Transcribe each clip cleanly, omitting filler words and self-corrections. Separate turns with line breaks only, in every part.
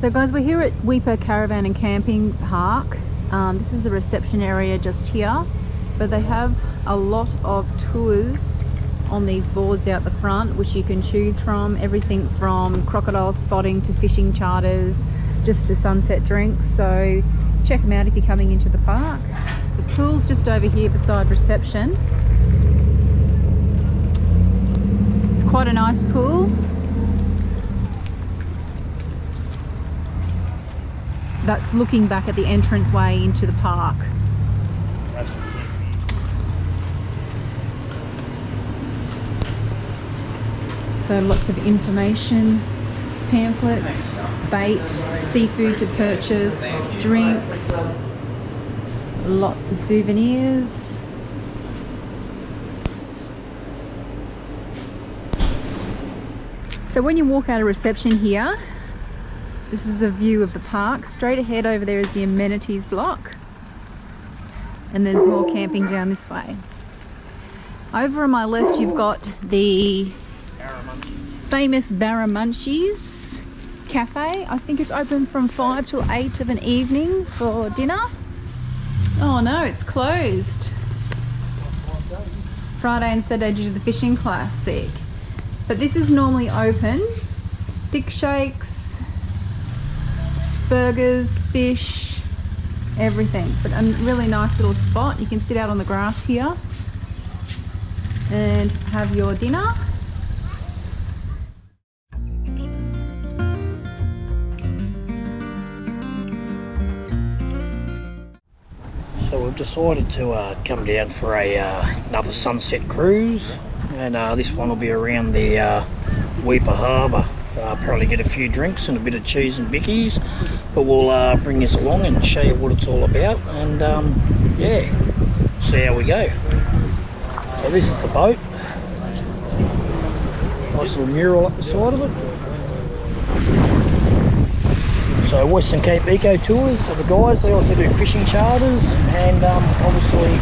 So guys, we're here at Weipa Caravan and Camping Park. This is the reception area just here, but they have a lot of tours on these boards out the front which you can choose from. Everything from crocodile spotting to fishing charters, just to sunset drinks. So check them out if you're coming into the park. The pool's just over here beside reception. It's quite a nice pool. That's looking back at the entranceway into the park. So lots of information, pamphlets, bait, seafood to purchase, drinks, lots of souvenirs. So when you walk out of reception here, this is a view of the park. Straight ahead over there is the amenities block, and there's more camping down this way. Over on my left you've got the famous Barramunchies Cafe. I think it's open from 5 till 8 of an evening for dinner. Oh no, it's closed. Friday and Saturday due to the fishing classic. But this is normally open. Thick shakes, burgers, fish, everything. But a really nice little spot. You can sit out on the grass here and have your dinner.
So we've decided to come down for another sunset cruise, and this one will be around the Weipa Harbour. Probably get a few drinks and a bit of cheese and bickies, but we'll bring this along and show you what it's all about, and yeah, see how we go. So this is the boat, nice little mural up the side of it. So Western Cape Eco Tours are the guys. They also do fishing charters and obviously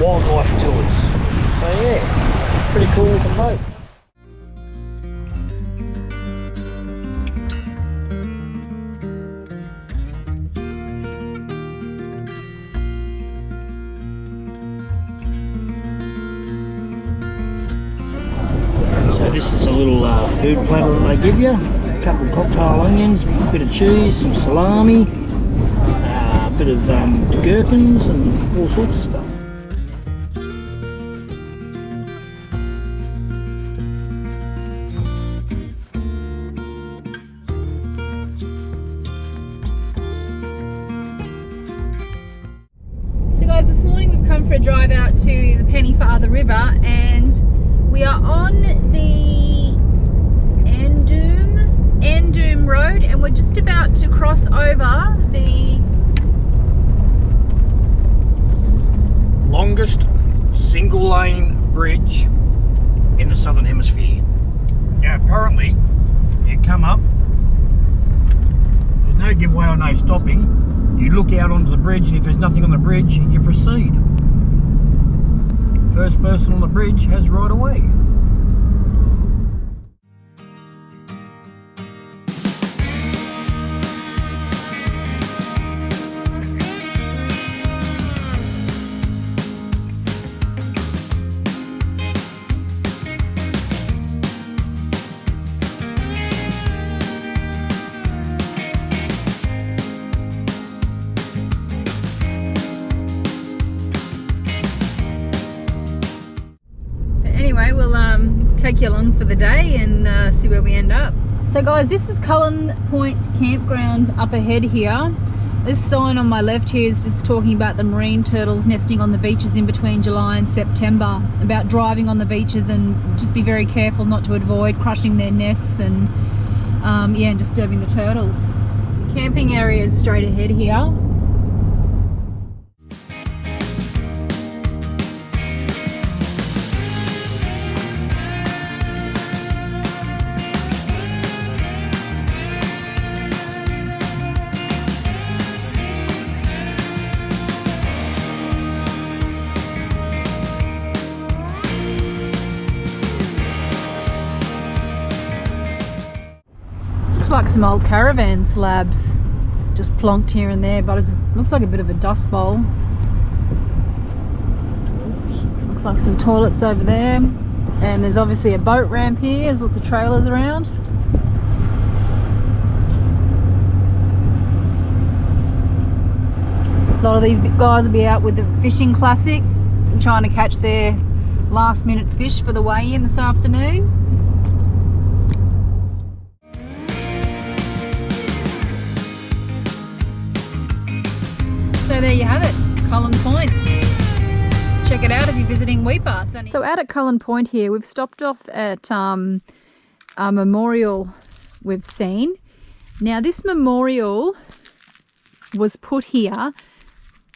wildlife tours. So yeah, pretty cool looking boat. So this is a little food platter that they give you. A couple of cocktail onions, a bit of cheese, some salami, a bit of gherkins and all sorts of stuff.
So guys, this morning we've come for a drive out to the Pennyfather River, and we are on the Endom Road, and we're just about to cross over the
longest single lane bridge in the southern hemisphere. Now apparently you come up, there's no giveaway or no stopping, you look out onto the bridge, and if there's nothing on the bridge you proceed. First person on the bridge has right of way.
Anyway, we'll take you along for the day and see where we end up. So guys, this is Cullen Point Campground up ahead here. This sign on my left here is just talking about the marine turtles nesting on the beaches in between July and September, about driving on the beaches and just be very careful not to avoid crushing their nests and yeah, and disturbing the turtles. The camping area is straight ahead here. like some old caravan slabs just plonked here and there, but it looks like a bit of a dust bowl. Looks like some toilets over there, and there's obviously a boat ramp here. There's lots of trailers around. A lot of these guys will be out with the fishing classic, trying to catch their last minute fish for the weigh-in this afternoon. So there you have it, Cullen Point. Check it out if you're visiting Weipa. So out at Cullen Point here, we've stopped off at a memorial we've seen. Now this memorial was put here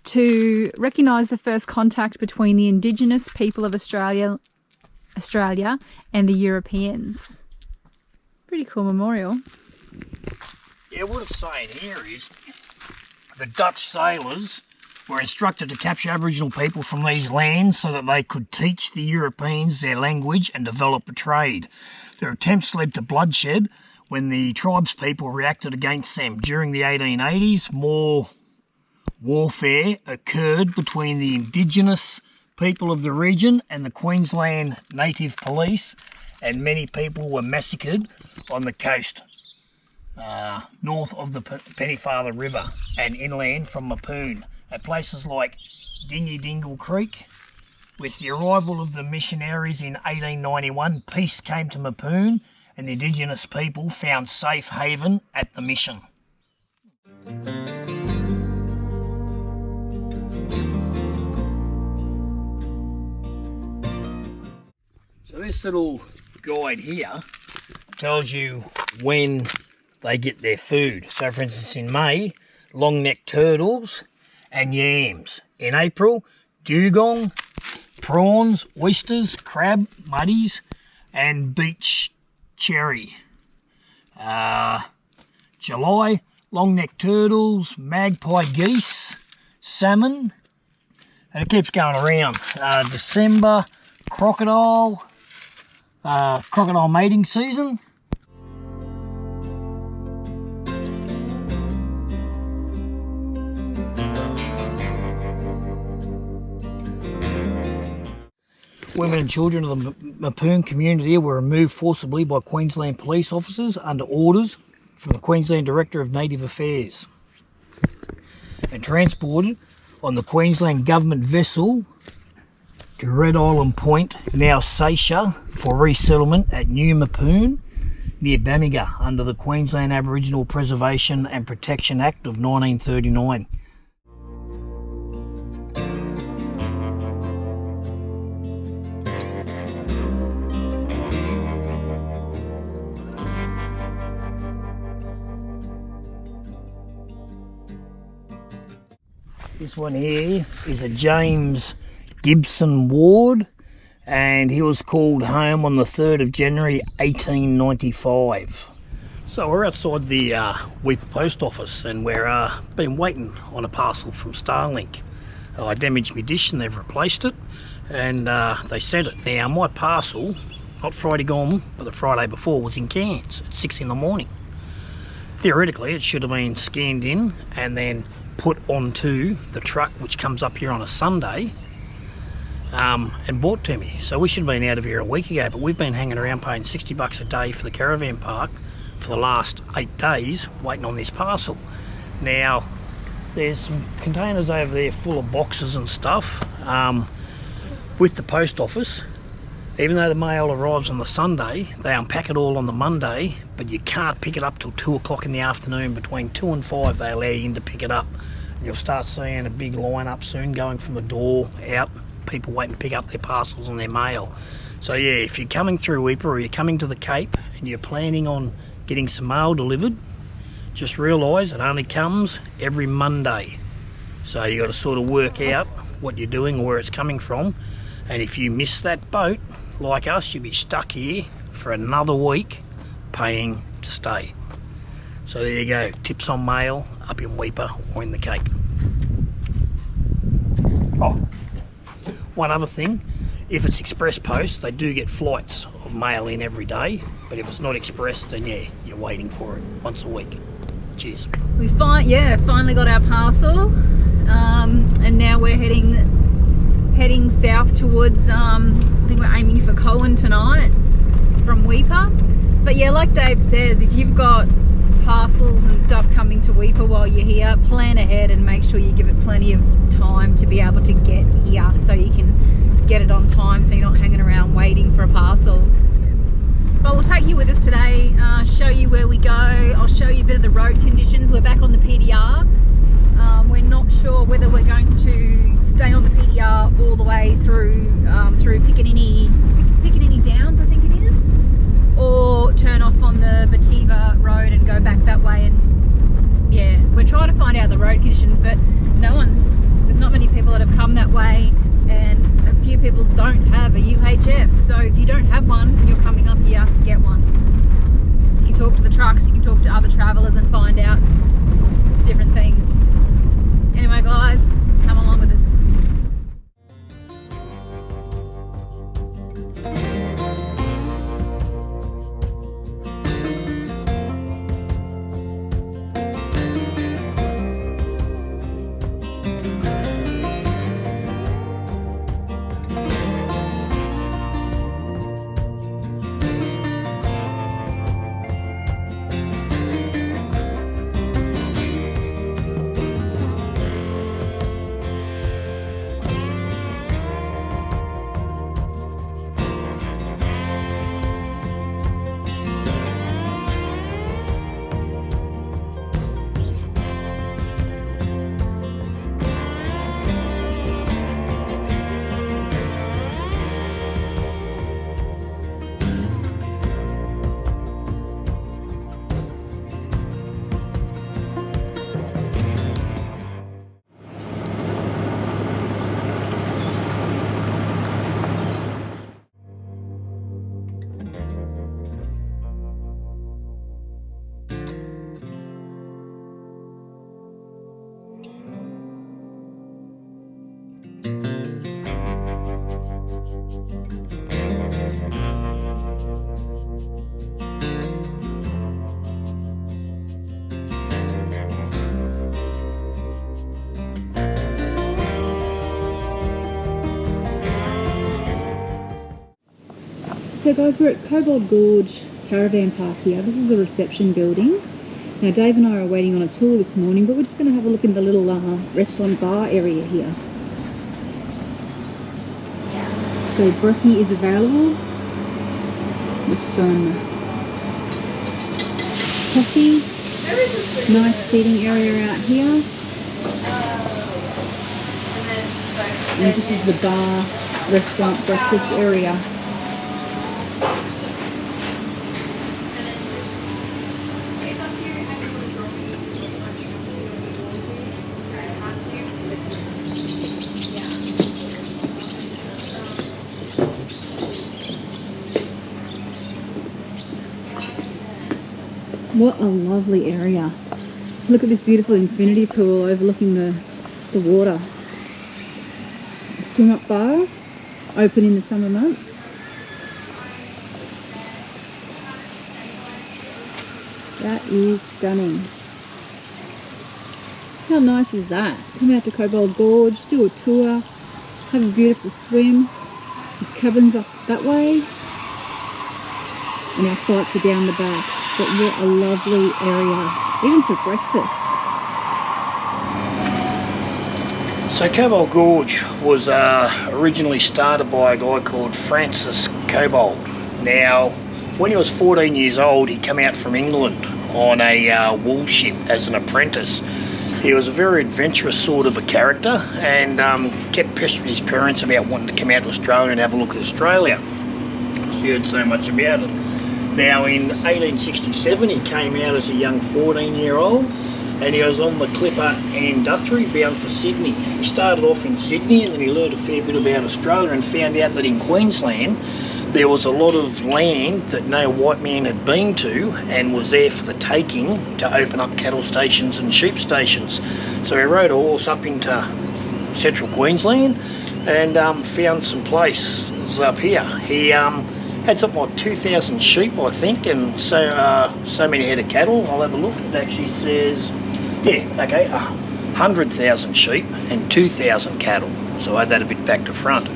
to recognise the first contact between the Indigenous people of Australia and the Europeans. Pretty cool memorial.
Yeah, what it's saying here is the Dutch sailors were instructed to capture Aboriginal people from these lands so that they could teach the Europeans their language and develop a trade. Their attempts led to bloodshed when the tribes people reacted against them. During the 1880s, more warfare occurred between the Indigenous people of the region and the Queensland Native Police, and many people were massacred on the coast north of the Pennefather River and inland from Mapoon at places like Dingy Dingle Creek. With the arrival of the missionaries in 1891, peace came to Mapoon and the Indigenous people found safe haven at the mission. So this little guide here tells you when they get their food. So for instance, in May, long-necked turtles and yams. In April, dugong, prawns, oysters, crab, muddies, and beach cherry. July, long-necked turtles, magpie geese, salmon, and it keeps going around. December, crocodile mating season. Women and children of the Mapoon community were removed forcibly by Queensland police officers under orders from the Queensland Director of Native Affairs and transported on the Queensland government vessel to Red Island Point, now Seisha, for resettlement at New Mapoon near Bamaga under the Queensland Aboriginal Preservation and Protection Act of 1939. This one here is a James Gibson Ward, and he was called home on the 3rd of January 1895. So we're outside the Weipa post office, and we're been waiting on a parcel from Starlink. I damaged my dish and they've replaced it, and they sent it. Now my parcel, not Friday gone, but the Friday before, was in Cairns at 6 in the morning. Theoretically it should have been scanned in and then put onto the truck which comes up here on a Sunday and brought to me. So we should have been out of here a week ago, but we've been hanging around paying $60 a day for the caravan park for the last 8 days waiting on this parcel. Now there's some containers over there full of boxes and stuff with the post office. Even though the mail arrives on the Sunday, they unpack it all on the Monday, but you can't pick it up till 2 o'clock in the afternoon. Between 2 and 5 they allow you in to pick it up. And you'll start seeing a big line up soon going from the door out, people waiting to pick up their parcels and their mail. So yeah, if you're coming through Weipa or you're coming to the Cape and you're planning on getting some mail delivered, just realise it only comes every Monday. So you got to sort of work out what you're doing or where it's coming from. And if you miss that boat, like us, you'll be stuck here for another week paying to stay. So there you go, tips on mail up in Weipa or in the Cape. Oh, one other thing, If it's express post, they do get flights of mail in every day, but if it's not express, then yeah, you're waiting for it once a week. Cheers.
We finally got our parcel, and now we're heading south towards, I think we're aiming for Cowan tonight from Weipa. But yeah, like Dave says, if you've got parcels and stuff coming to Weipa while you're here, plan ahead and make sure you give it plenty of time to be able to get here, so you can get it on time, so you're not hanging around waiting for a parcel. But we'll take you with us today, show you where we go. I'll show you a bit of the road conditions. We're back on the PDR. We're not sure whether we're going to stay on the PDR all the way through Piccaninny Downs, I think it is, or turn off on the Bativa road and go back that way. And yeah, we're trying to find out the road conditions, but there's not many people that have come that way, and a few people don't have a UHF. So if you don't have one and you're coming up here, get one. You can talk to the trucks, you can talk to other travellers and find out different things. Anyway guys, come along with us. So guys, we're at Cobbold Gorge Caravan Park here. This is the reception building. Now Dave and I are waiting on a tour this morning, but we're just going to have a look in the little restaurant bar area here. So brekkie is available with some coffee. Nice seating area out here. And this is the bar, restaurant, breakfast area. What a lovely area. Look at this beautiful infinity pool overlooking the water. A swim up bar, open in the summer months. That is stunning. How nice is that? Come out to Cobbold Gorge, do a tour, have a beautiful swim. There's cabins up that way, and our sites are down the back. But what a lovely area, even for breakfast.
So Cobbold Gorge was originally started by a guy called Francis Cobbold. Now, when he was 14 years old, he came out from England on a wool ship as an apprentice. He was a very adventurous sort of a character, and kept pestering his parents about wanting to come out to Australia and have a look at Australia. He heard so much about it. Now in 1867 he came out as a young 14-year-old, and he was on the Clipper and Guthrie bound for Sydney. He started off in Sydney, and then he learned a fair bit about Australia and found out that in Queensland there was a lot of land that no white man had been to and was there for the taking to open up cattle stations and sheep stations. So he rode a horse up into central Queensland and found some place cattle up here. He had something like 2,000 sheep, I think, and so many head of cattle. I'll have a look. It actually says, yeah, okay, 100,000 sheep and 2,000 cattle. So I had that a bit back to front.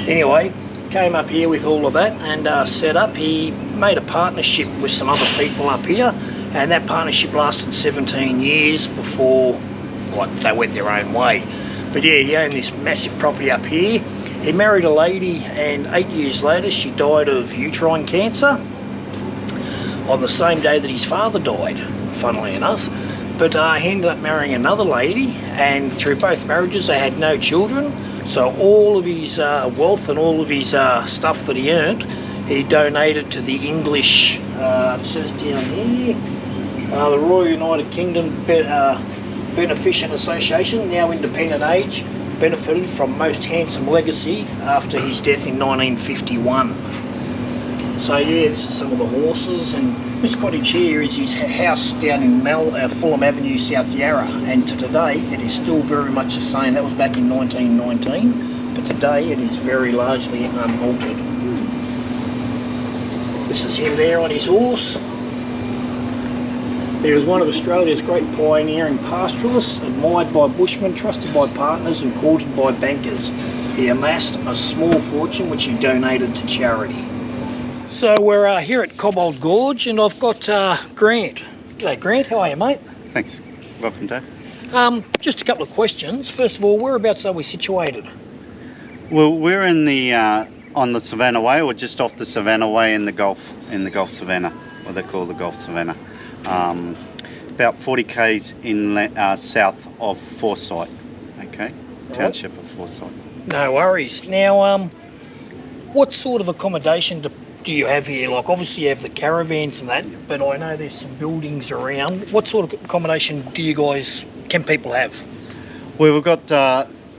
Anyway, came up here with all of that and set up. He made a partnership with some other people up here, and that partnership lasted 17 years before, like, they went their own way. But yeah, he owned this massive property up here. He married a lady, and 8 years later she died of uterine cancer on the same day that his father died, funnily enough. But he ended up marrying another lady, and through both marriages they had no children. So all of his wealth and all of his stuff that he earned, he donated to the English, it says down here, the Royal United Kingdom Beneficent Association, now independent age, benefited from Most Handsome Legacy after his death in 1951. So yeah, this is some of the horses, and this cottage here is his house down in Fulham Avenue, South Yarra, and to today it is still very much the same. That was back in 1919, but today it is very largely unaltered. This is him there on his horse. He was one of Australia's great pioneering pastoralists, admired by bushmen, trusted by partners and courted by bankers. He amassed a small fortune which he donated to charity. So we're here at Cobbold Gorge, and I've got Grant. G'day Grant, how are you, mate?
Thanks. Welcome, Dave.
Just a couple of questions. First of all, whereabouts are we situated?
Well, we're in the on the Savannah Way, or just off the Savannah Way in the Gulf Savannah, what they call the Gulf Savannah. About 40 k's south of Forsyth, okay, township of Forsyth.
No worries. Now, what sort of accommodation do you have here? Like, obviously you have the caravans and that, but I know there's some buildings around. What sort of accommodation can people have?
Well, we've got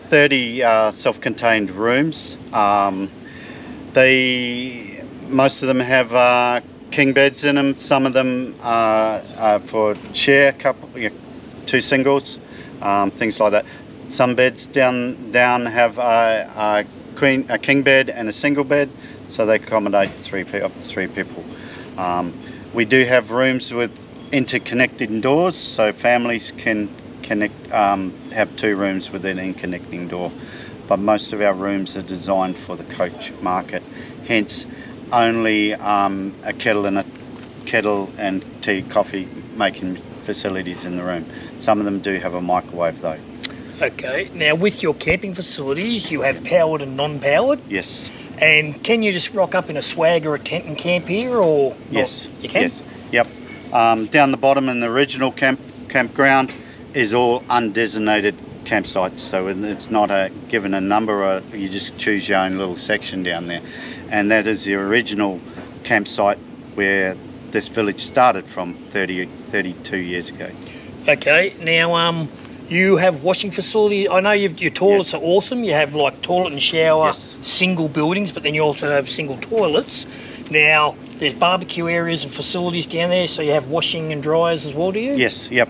30 self-contained rooms. Most of them have king beds in them. Some of them for share, two singles, things like that. Some beds down have a king bed and a single bed, so they accommodate up to three people. We do have rooms with interconnecting doors, so families can have two rooms with an interconnecting door. But most of our rooms are designed for the coach market, hence only a kettle and tea, coffee making facilities in the room. Some of them do have a microwave though.
Okay, now with your camping facilities, you have powered and non-powered?
Yes.
And can you just rock up in a swag or a tent and camp here, or not?
Yes.
You can?
Yes. Yep. Down the bottom in the original campground is all undesignated campsites, so it's not given a number, you just choose your own little section down there. And that is the original campsite where this village started from 32 years ago.
Okay, now you have washing facilities. I know your toilets are awesome. You have like toilet and shower, single buildings, but then you also have single toilets. Now, there's barbecue areas and facilities down there, so you have washing and dryers as well, do you?
Yes, yep.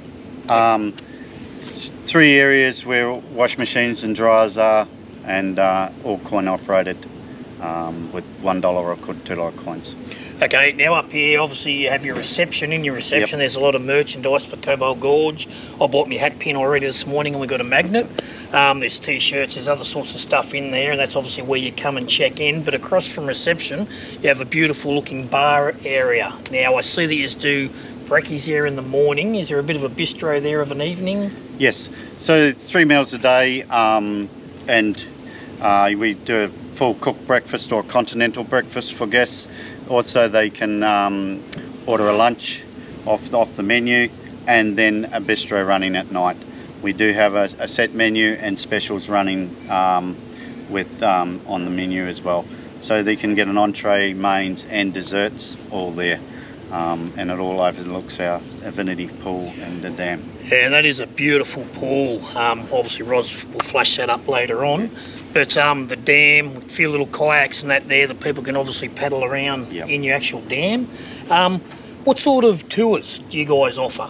3 areas where wash machines and dryers are, and all coin operated with $1 or $2 coins.
Okay, now up here, obviously you have your reception. In your reception, there's a lot of merchandise for Cobbold Gorge. I bought my hat pin already this morning, and we got a magnet. There's t-shirts, there's other sorts of stuff in there, and that's obviously where you come and check in. But across from reception, you have a beautiful looking bar area. Now, I see that you do brekkies there in the morning. Is there a bit of a bistro there of an evening?
Yes, so 3 meals a day, and we do a full cooked breakfast or continental breakfast for guests. Also, they can order a lunch off the menu, and then a bistro running at night. We do have a set menu and specials running on the menu as well. So they can get an entree, mains and desserts all there. And it all overlooks our Avinity pool and the dam.
Yeah, that is a beautiful pool. Obviously Roz will flash that up later on. But the dam, with a few little kayaks and that there, that people can obviously paddle around in your actual dam. What sort of tours do you guys offer?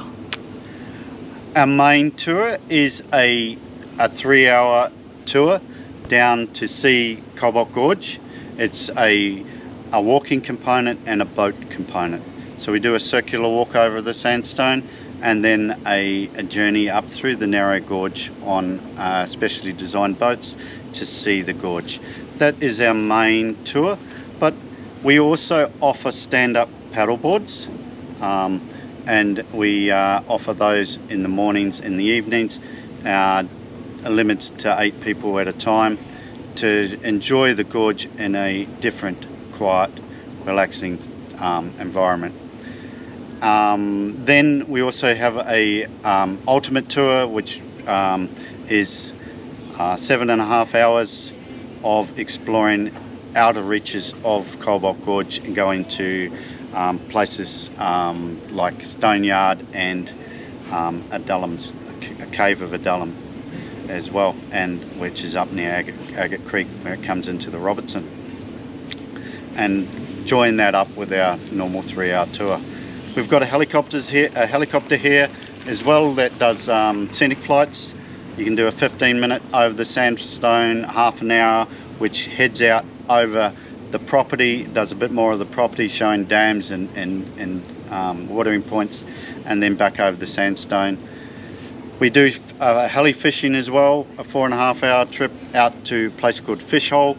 Our main tour is a 3-hour tour down to see Cobbold Gorge, It's a walking component and a boat component. So we do a circular walk over the sandstone and then a journey up through the narrow gorge on specially designed boats to see the gorge. That is our main tour, but we also offer stand-up paddle boards, and we offer those in the mornings and the evenings, limited to 8 people at a time, to enjoy the gorge in a different, quiet, relaxing environment. Then we also have a ultimate tour, which is 7.5 hours of exploring outer reaches of Cobbold Gorge and going to places like Stoneyard and a cave of Adullam as well, and which is up near Agate Creek where it comes into the Robertson, and join that up with our normal 3-hour tour. We've got a helicopter here as well that does scenic flights. You can do a 15-minute over the sandstone, half an hour, which heads out over the property, does a bit more of the property, showing dams and watering points, and then back over the sandstone. We do heli fishing as well, a 4.5-hour trip out to a place called Fish Hole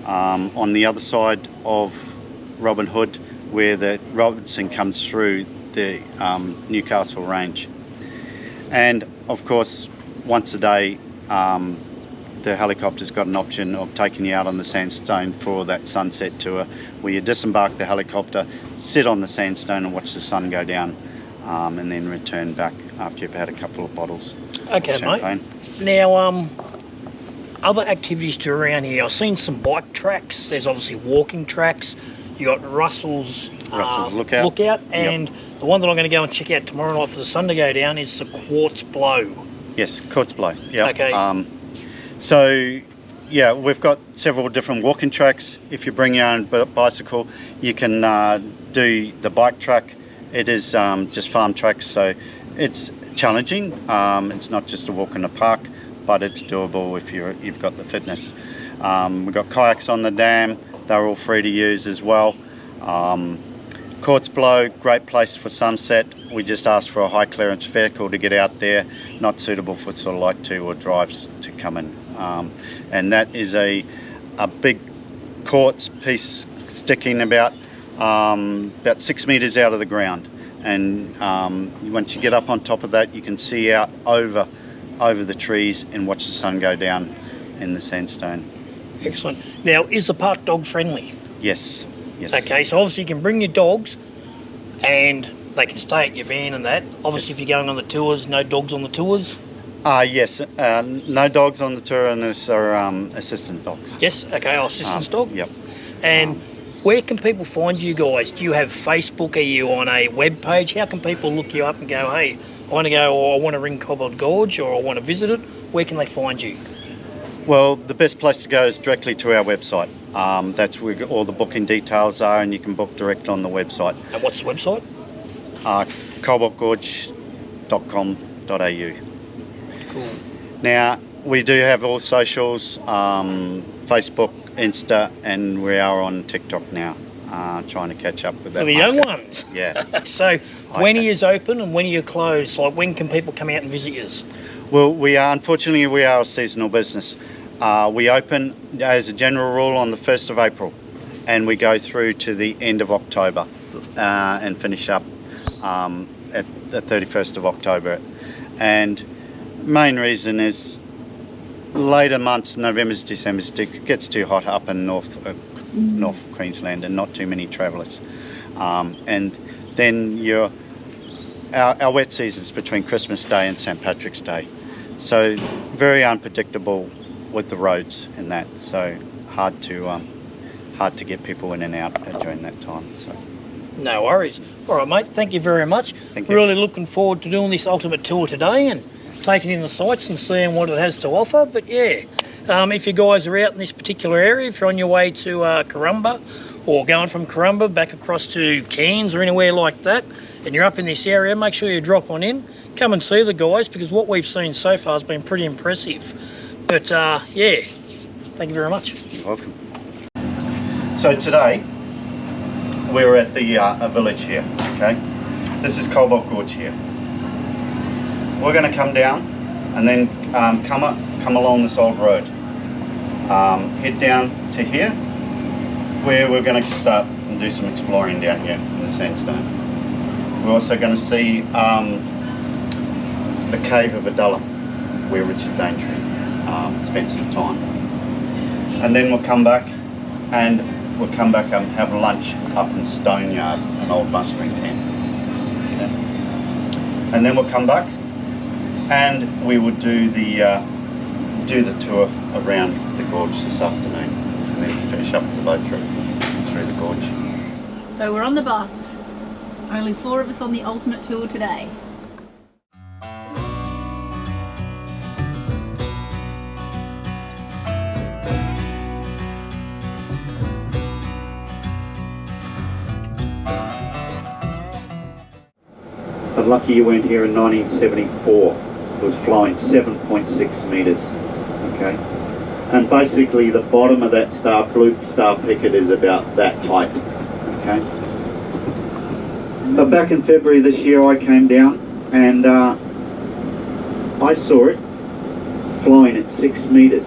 on the other side of Robin Hood, where the Robertson comes through the Newcastle Range. And of course, once a day, the helicopter's got an option of taking you out on the sandstone for that sunset tour, where you disembark the helicopter, sit on the sandstone and watch the sun go down, and then return back after you've had a couple of bottles of champagne.
Mate. Now, other activities to around here. I've seen some bike tracks. There's obviously walking tracks. You got Russell's Lookout, and the one that I'm going to go and check out tomorrow night for the sun to go down is the Quartz Blow.
Yes, Quartz Blow. Yeah.
Okay.
So, yeah, we've got several different walking tracks. If you bring your own bicycle, you can do the bike track. It is just farm tracks, so it's challenging. It's not just a walk in the park, but it's doable if you've got the fitness. We've got kayaks on the dam. They're all free to use as well. Quartz Blow, great place for sunset. We just asked for a high clearance vehicle to get out there, not suitable for sort of like 2-wheel drives to come in. And that is a big quartz piece sticking about 6 meters out of the ground. And once you get up on top of that, you can see out over the trees and watch the sun go down in the sandstone.
Excellent. Now, is the park dog friendly?
Yes. Yes.
Okay, so obviously you can bring your dogs and they can stay at your van and that. Obviously, if you're going on the tours, no dogs on the tours?
Yes, no dogs on the tour, and there's assistant dogs.
Yes, okay, assistance dog?
Yep.
And where can people find you guys? Do you have Facebook? Are you on a web page? How can people look you up and go, hey, I want to go, or I want to ring Cobbold Gorge, or I want to visit it? Where can they find you?
Well, the best place to go is directly to our website. That's where all the booking details are, and you can book direct on the website.
And what's the website?
cobboldgorge.com.au.
Cool.
Now, we do have all socials, Facebook, Insta, and we are on TikTok now, trying to catch up with that.
For the young ones.
Yeah.
So, when are you open and when are you closed? Like, when can people come out and visit you?
Well, unfortunately, we are a seasonal business. We open, as a general rule, on the 1st of April, and we go through to the end of October and finish up at the 31st of October. And main reason is later months, November, December, it gets too hot up in North Queensland and not too many travellers. And then our wet season's between Christmas Day and St. Patrick's Day. So very unpredictable with the roads and that. So hard to get people in and out during that time. So.
No worries. All right, mate. Thank you very much.
Thank you.
Really looking forward to doing this ultimate tour today and taking in the sights and seeing what it has to offer. But yeah, if you guys are out in this particular area, if you're on your way to Corumba or going from Corumba back across to Cairns or anywhere like that, and you're up in this area, make sure you drop on in, come and see the guys, because what we've seen so far has been pretty impressive. But yeah, thank you very much.
You're welcome. So today we're at the a village here. Okay, this is Cobbold Gorge here. We're going to come down and then come along this old road, head down to here, where we're going to start and do some exploring down here in the sandstone. We're also going to see the cave of Adullam, where Richard Daintree spent some time. And then we'll come back and have lunch up in Stoneyard, an old mustering camp. Okay. And then we'll come back and we will do the tour around the gorge this afternoon, and then finish up with the boat trip through the gorge.
So we're on the bus. Only 4 of us on the ultimate tour today.
But lucky you weren't here in 1974. It was flying 7.6 metres. Okay, and basically the bottom of that blue star picket is about that height. Okay, but back in February this year I came down and I saw it flying at 6 metres,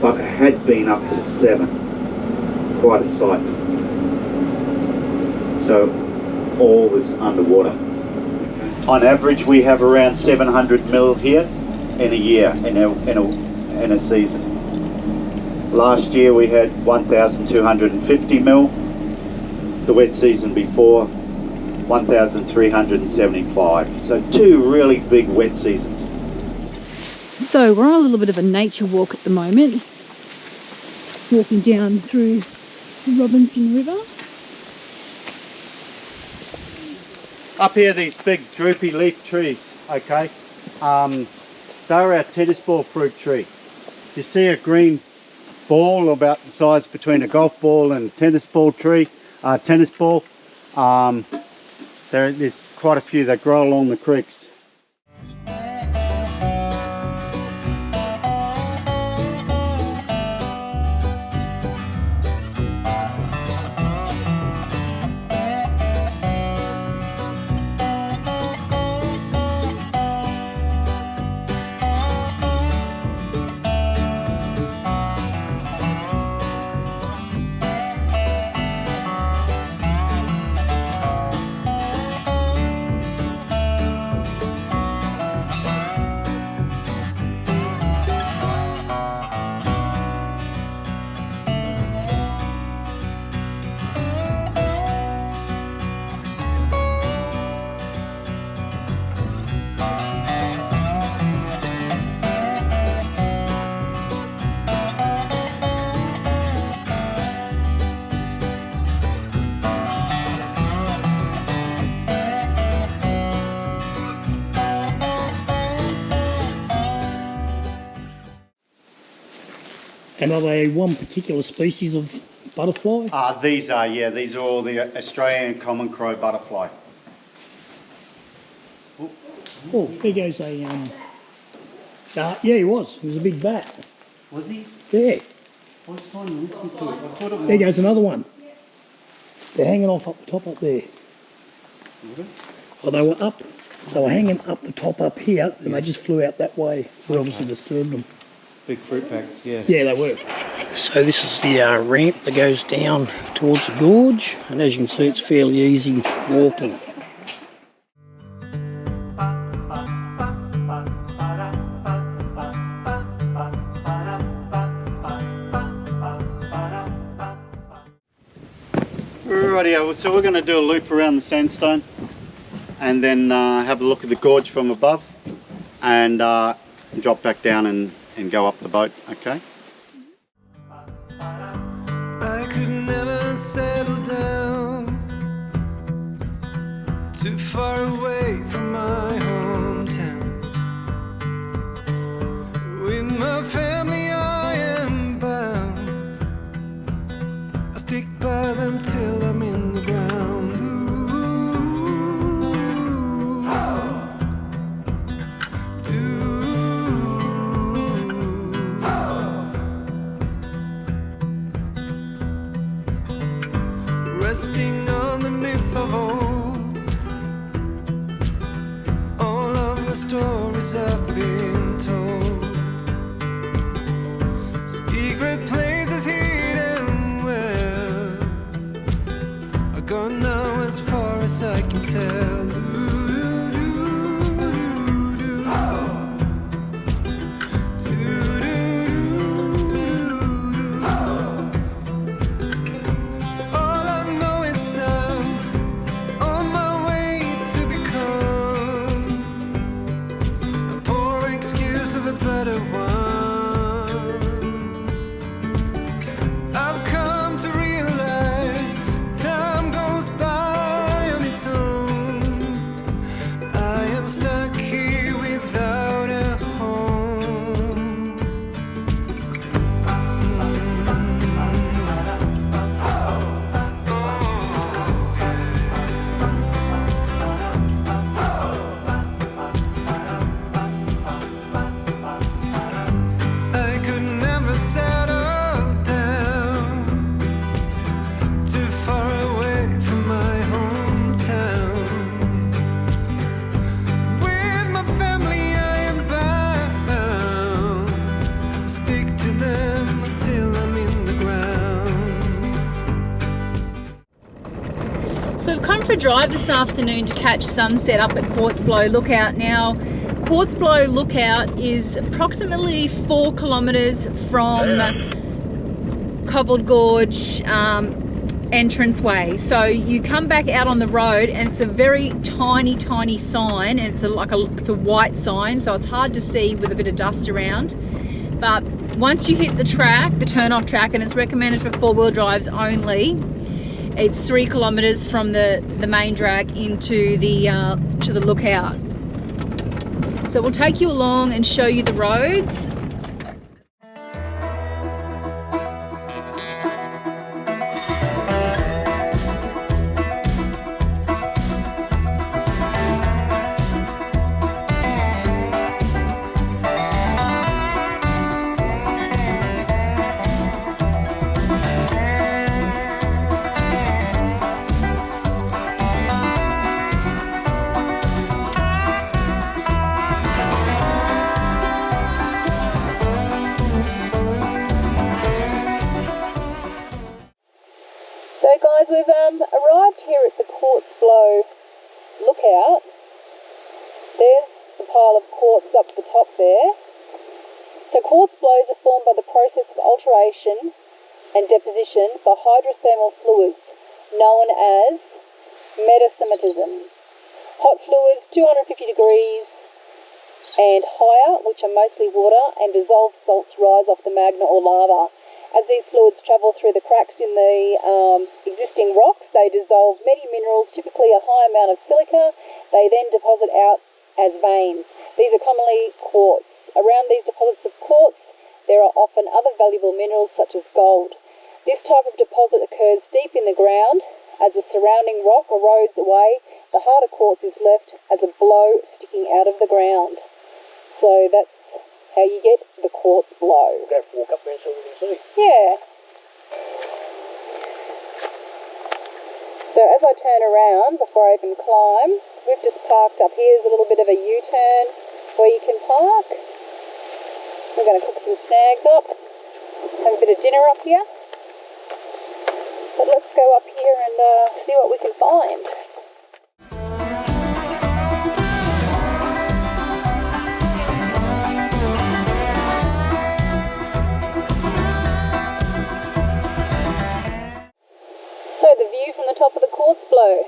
but it had been up to 7. Quite a sight. So all was underwater. On average, we have around 700 mil here in a year, in a season. Last year we had 1,250 mil. The wet season before, 1,375. So 2 really big wet seasons.
So we're on a little bit of a nature walk at the moment. Walking down through the Robinson River.
Up here, these big droopy leaf trees, okay, they're our tennis ball fruit tree. You see a green ball about the size between a golf ball and a tennis ball tree, tennis ball. There's quite a few that grow along the creeks.
And are they one particular species of butterfly?
These are all the Australian common crow butterfly.
Oh, there goes a, yeah, he was a big bat.
Was he?
Yeah.
I was trying to listen to it. I thought it
There goes another one. They're hanging off up the top up there. Oh, they were hanging up the top up here, and they just flew out that way. We obviously disturbed them.
Big fruit packs, yeah.
Yeah, they were. So this is the ramp that goes down towards the gorge, and as you can see, it's fairly easy walking. Rightio, so we're going to do a loop around the sandstone and then have a look at the gorge from above and drop back down and go up the boat, okay?
I could never settle down too far away from my hometown. With my family I am bound. I stick by them till I'm in the ground. resting on the myth of old. All of the stories I've been told. Secret places hidden well are gone now as far as I can tell.
So we've come for a drive this afternoon to catch sunset up at Quartz Blow Lookout. Now, Quartz Blow Lookout is approximately 4 kilometres from Cobbold Gorge entranceway. So you come back out on the road and it's a very tiny sign, and it's a white sign, so it's hard to see with a bit of dust around. But once you hit the track, the turn-off track, and it's recommended for 4-wheel drives only, it's 3 kilometres from the main drag into the to the lookout. So we'll take you along and show you the roads. So guys, we've arrived here at the Quartz Blow Lookout. There's the pile of quartz up the top there. So quartz blows are formed by the process of alteration and deposition by hydrothermal fluids known as metasemitism. Hot fluids 250 degrees and higher, which are mostly water, and dissolved salts rise off the magma or lava. As these fluids travel through the cracks in the existing rocks, they dissolve many minerals, typically a high amount of silica. They then deposit out as veins. These are commonly quartz. Around these deposits of quartz, there are often other valuable minerals such as gold. This type of deposit occurs deep in the ground. As the surrounding rock erodes away, the harder quartz is left as a blow sticking out of the ground. So that's how you get the quartz blow.
We'll go for a walk up there so we can see.
Yeah. So as I turn around, before I even climb, we've just parked up here. There's a little bit of a U-turn where you can park. We're going to cook some snags up, have a bit of dinner up here. But let's go up here and see what we can find. So the view from the top of the Quartz Blow.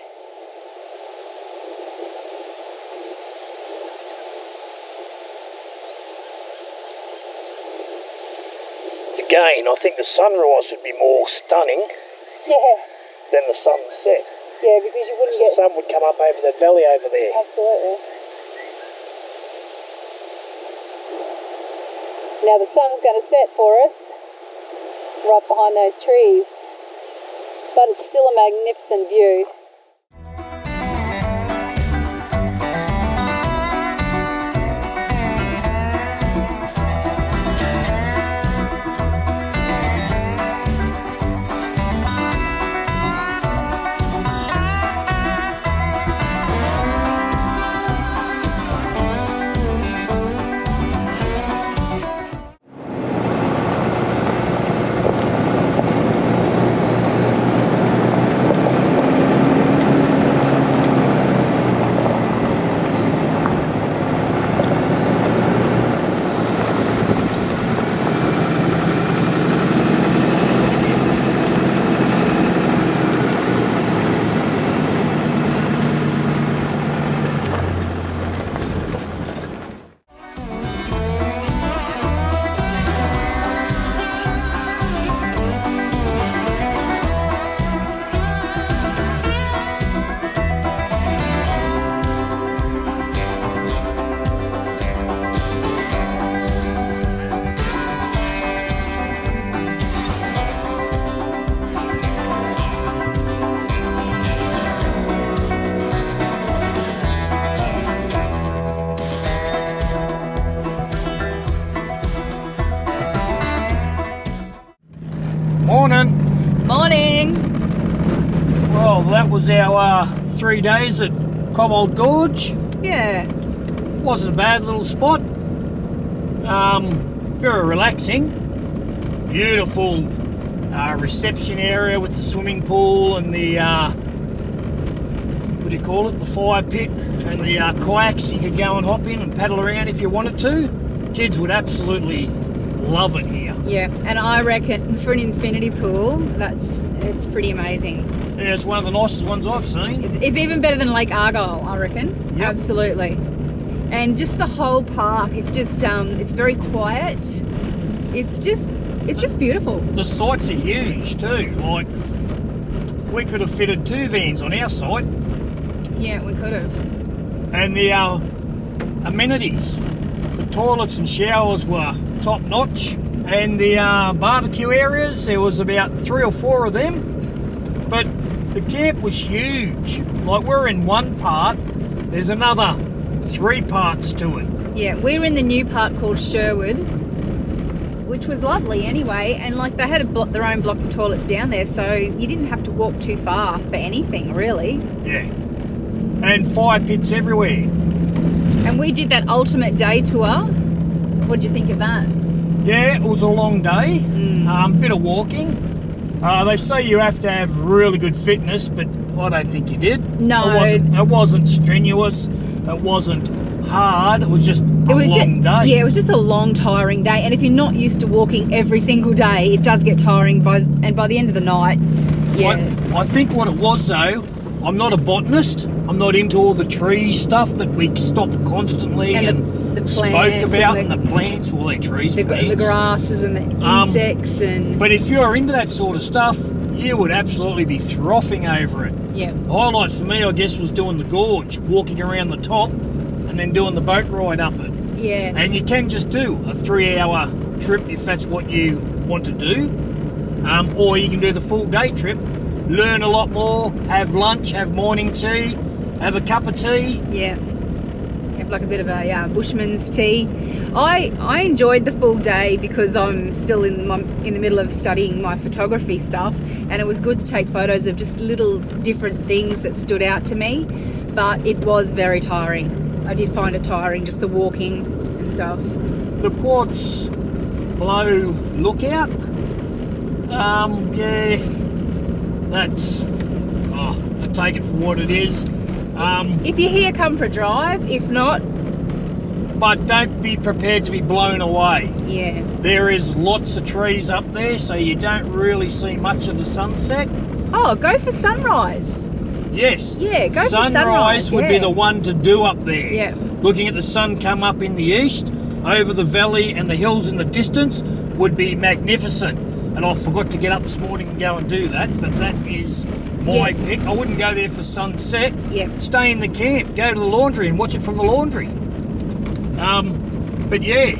Again, I think the sunrise would be more stunning
Yeah.
than the sunset.
Yeah, because you wouldn't
The
get...
sun would come up over that valley over there.
Absolutely. Now the sun's going to set for us right behind those trees, but it's still a magnificent view.
Well, that was our 3 days at Cobbold Gorge.
Yeah.
Wasn't a bad little spot. Very relaxing. Beautiful reception area with the swimming pool and the what do you call it, the fire pit and the kayaks you could go and hop in and paddle around if you wanted to. Kids would absolutely love it here.
Yeah, and I reckon for an infinity pool, it's pretty amazing.
Yeah, it's one of the nicest ones I've seen.
It's even better than Lake Argyle, I reckon.
Yep.
Absolutely. And just the whole park, it's just it's very quiet. It's just beautiful.
The sites are huge too. Like, we could have fitted 2 vans on our site.
Yeah, we could have.
And the amenities, the toilets and showers were top notch, and the barbecue areas, there was about 3 or 4 of them. But the camp was huge. Like, we're in one part, there's another 3 parts to it.
Yeah, we were in the new part called Sherwood, which was lovely anyway, and like they had their own block of toilets down there, so you didn't have to walk too far for anything really.
Yeah, and fire pits everywhere.
And we did that ultimate day tour. What did you think of that?
Yeah, it was a long day. Bit of walking. They say you have to have really good fitness, but I don't think you did.
No.
It wasn't strenuous. It wasn't hard. It was just a long day.
Yeah, it was just a long, tiring day. And if you're not used to walking every single day, it does get tiring. By the end of the night, yeah.
I think what it was though, I'm not a botanist. I'm not into all the tree stuff that we stop constantly and
the
spoke
plants
about,
and
the plants, all their trees,
the grasses and the insects and.
But if you're into that sort of stuff, you would absolutely be frothing over it.
Yeah.
The highlight for me, I guess, was doing the gorge, walking around the top, and then doing the boat ride up it.
Yeah.
And you can just do a 3-hour trip if that's what you want to do, or you can do the full day trip, learn a lot more, have lunch, have morning tea, have a cup of tea.
Yeah. Have like a bit of a bushman's tea. I enjoyed the full day because I'm still in the middle of studying my photography stuff, and it was good to take photos of just little different things that stood out to me, but it was very tiring. I did find it tiring, just the walking and stuff.
The Quartz Blow Lookout, yeah, that's, I take it for what it is.
If you're here, come for a drive. If not,
but don't be prepared to be blown away.
Yeah.
There is lots of trees up there, so you don't really see much of the sunset.
Oh, go for sunrise.
Yes.
Yeah, go for sunrise.
Sunrise would be the one to do up there.
Yeah.
Looking at the sun come up in the east, over the valley and the hills in the distance would be magnificent. And I forgot to get up this morning and go and do that, but that is my pick. I wouldn't go there for sunset.
Yeah.
Stay in the camp, go to the laundry and watch it from the laundry. But yeah,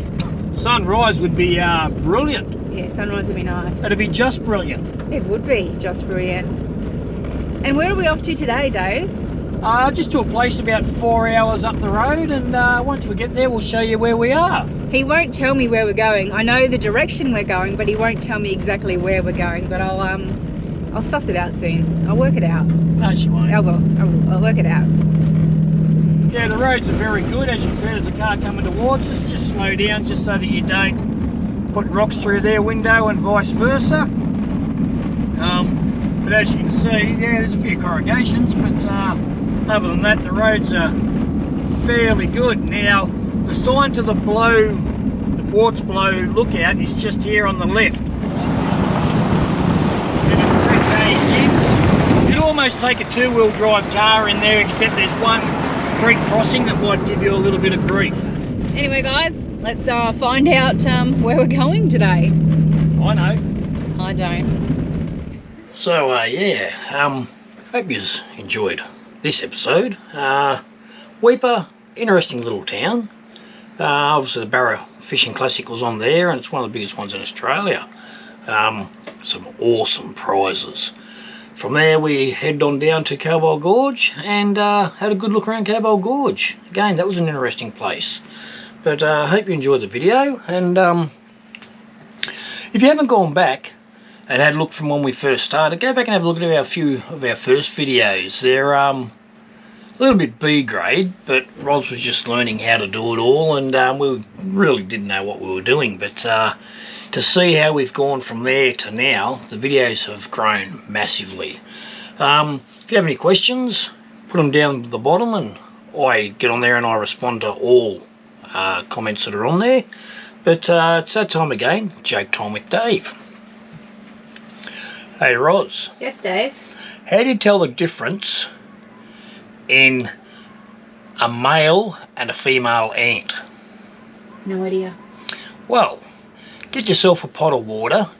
sunrise would be brilliant.
Yeah, sunrise would be nice.
It'd be just brilliant.
It would be just brilliant. And where are we off to today, Dave?
Just to a place about 4 hours up the road, and once we get there we'll show you where we are.
He won't tell me where we're going. I know the direction we're going, but he won't tell me exactly where we're going. But I'll suss it out soon. I'll work it out.
No, she won't.
I will. I'll work it out.
Yeah, the roads are very good. As you can see, there's a car coming towards us. Just slow down just so that you don't put rocks through their window and vice versa. But as you can see, yeah, there's a few corrugations, but other than that, the roads are fairly good. Now, the sign to the Quartz Blow Lookout is just here on the left. And it's 3 k's in. You'd almost take a 2-wheel drive car in there, except there's one creek crossing that might give you a little bit of grief.
Anyway, guys, let's find out where we're going today.
I know.
I don't.
So yeah, hope you enjoyed this episode. Weipa, interesting little town. Obviously the Barra Fishing Classic was on there, and it's one of the biggest ones in Australia. Some awesome prizes. From there we headed on down to Cobbold Gorge and had a good look around Cobbold Gorge. Again, that was an interesting place. But I hope you enjoyed the video, and if you haven't gone back and had a look from when we first started, go back and have a look at a few of our first videos. They're a little bit B grade, but Roz was just learning how to do it all, and we really didn't know what we were doing. But to see how we've gone from there to now, the videos have grown massively. If you have any questions, put them down at the bottom, and I get on there and I respond to all comments that are on there. But it's that time again, joke time with Dave. Hey Roz.
Yes, Dave.
How do you tell the difference in a male and a female ant?
No idea.
Well, get yourself a pot of water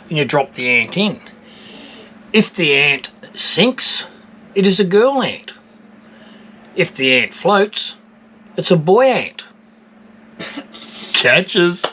and you drop the ant in. If the ant sinks, it is a girl ant. If the ant floats, it's a boy ant. Catches.